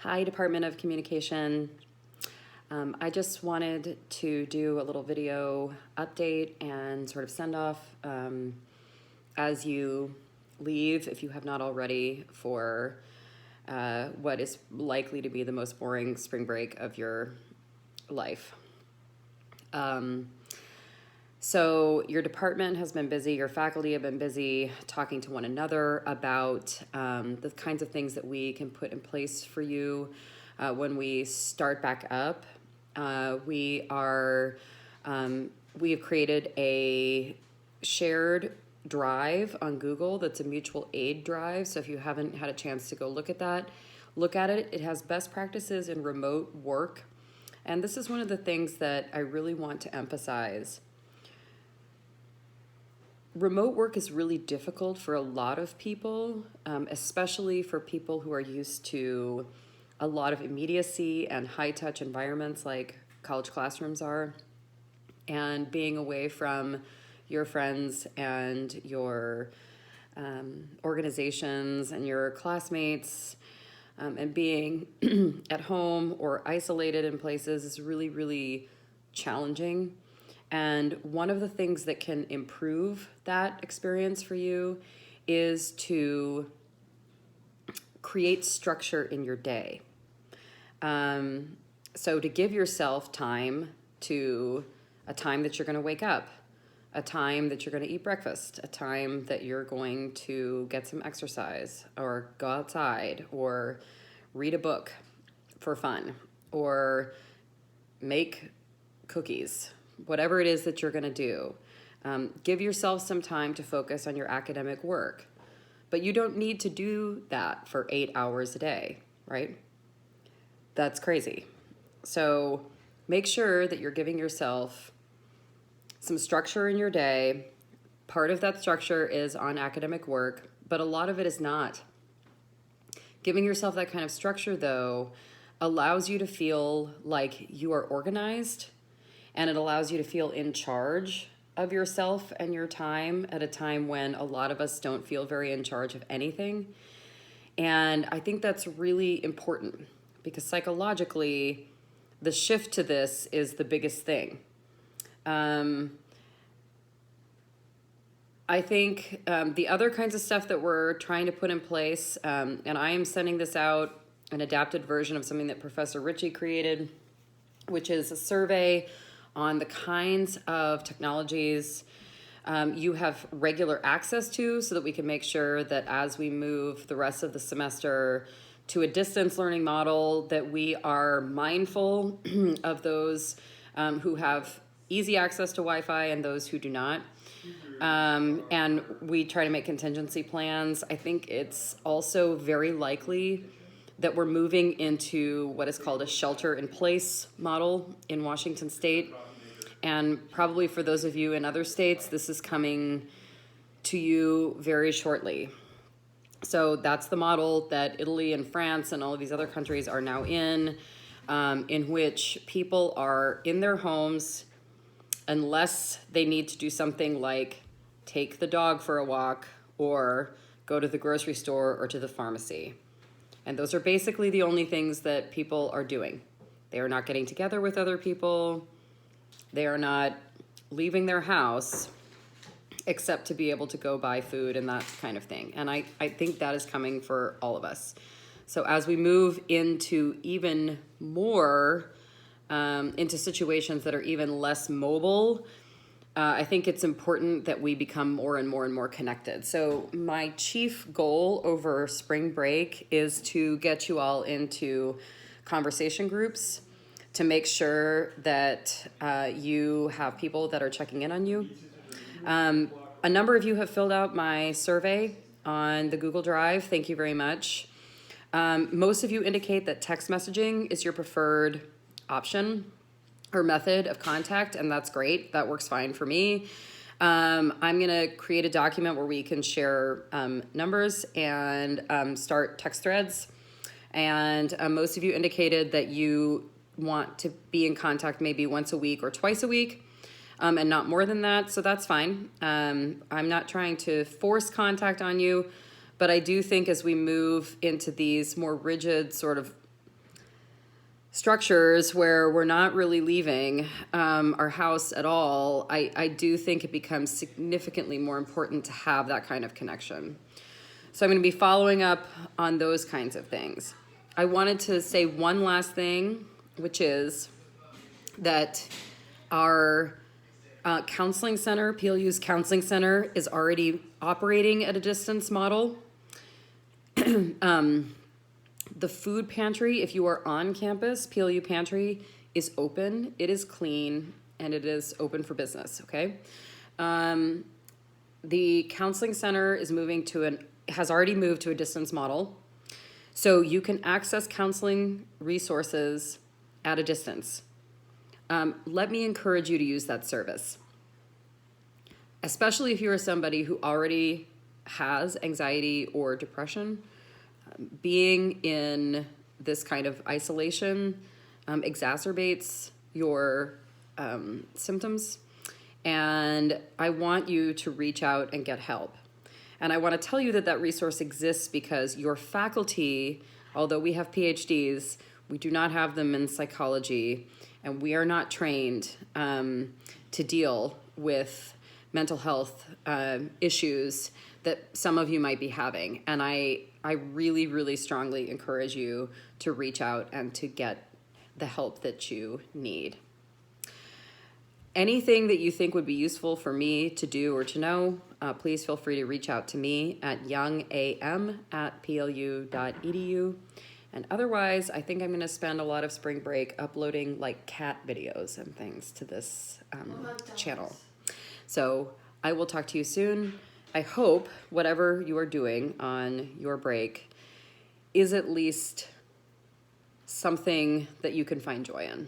Hi, Department of Communication. I just wanted to do a little video update and sort of send off as you leave, if you have not already, for what is likely to be the most boring spring break of your life. So your department has been busy, your faculty have been busy talking to one another about the kinds of things that we can put in place for you when we start back up. We have created a shared drive on Google that's a mutual aid drive. So if you haven't had a chance to go look at that, look at it. It has best practices in remote work. And this is one of the things that I really want to emphasize. Remote work is really difficult for a lot of people, especially for people who are used to a lot of immediacy and high-touch environments like college classrooms are, and being away from your friends and your organizations and your classmates, and being at home or isolated in places is really, really challenging. And one of the things that can improve that experience for you is to create structure in your day. So to give yourself time to a time that you're going to wake up, a time that you're going to eat breakfast, a time that you're going to get some exercise or go outside or read a book for fun or make cookies. Whatever it is that you're going to do, give yourself some time to focus on your academic work. But you don't need to do that for 8 hours a day, right? That's crazy. So make sure that you're giving yourself some structure in your day. Part of that structure is on academic work, but a lot of it is not. Giving yourself that kind of structure, though, allows you to feel like you are organized, and it allows you to feel in charge of yourself and your time at a time when a lot of us don't feel very in charge of anything. And I think that's really important because psychologically, the shift to this is the biggest thing. I think the other kinds of stuff that we're trying to put in place, and I am sending this out, an adapted version of something that Professor Ritchie created, which is a survey on the kinds of technologies you have regular access to, so that we can make sure that as we move the rest of the semester to a distance learning model, that we are mindful of those who have easy access to Wi-Fi and those who do not. And we try to make contingency plans. I think it's also very likely that we're moving into what is called a shelter-in-place model in Washington State. And probably for those of you in other states, this is coming to you very shortly. So that's the model that Italy and France and all of these other countries are now in which people are in their homes unless they need to do something like take the dog for a walk or go to the grocery store or to the pharmacy. And those are basically the only things that people are doing. They are not getting together with other people. They are not leaving their house except to be able to go buy food and that kind of thing. And I think that is coming for all of us. So as we move into even more, into situations that are even less mobile, I think it's important that we become more and more and more connected. So my chief goal over spring break is to get you all into conversation groups to make sure that you have people that are checking in on you. A number of you have filled out my survey on the Google Drive. Thank you very much. Most of you indicate that text messaging is your preferred option or method of contact, and that's great. That works fine for me. I'm gonna create a document where we can share numbers and start text threads. And most of you indicated that you want to be in contact maybe once a week or twice a week, and not more than that, so that's fine. I'm not trying to force contact on you, but I do think as we move into these more rigid sort of structures where we're not really leaving our house at all, I do think it becomes significantly more important to have that kind of connection. So I'm going to be following up on those kinds of things. I wanted to say one last thing, which is that our counseling center, PLU's counseling center, is already operating at a distance model. The food pantry, if you are on campus, PLU pantry is open, it is clean, and it is open for business, okay? The counseling center is has already moved to a distance model. So you can access counseling resources at a distance. Let me encourage you to use that service, especially if you are somebody who already has anxiety or depression. Being in this kind of isolation exacerbates your symptoms, and I want you to reach out and get help. And I want to tell you that that resource exists because your faculty, although we have PhDs, we do not have them in psychology, and we are not trained to deal with mental health issues that some of you might be having. And I really, really strongly encourage you to reach out and to get the help that you need. Anything that you think would be useful for me to do or to know, please feel free to reach out to me at youngam@plu.edu. And otherwise, I think I'm going to spend a lot of spring break uploading like cat videos and things to this channel. So I will talk to you soon. I hope whatever you are doing on your break is at least something that you can find joy in.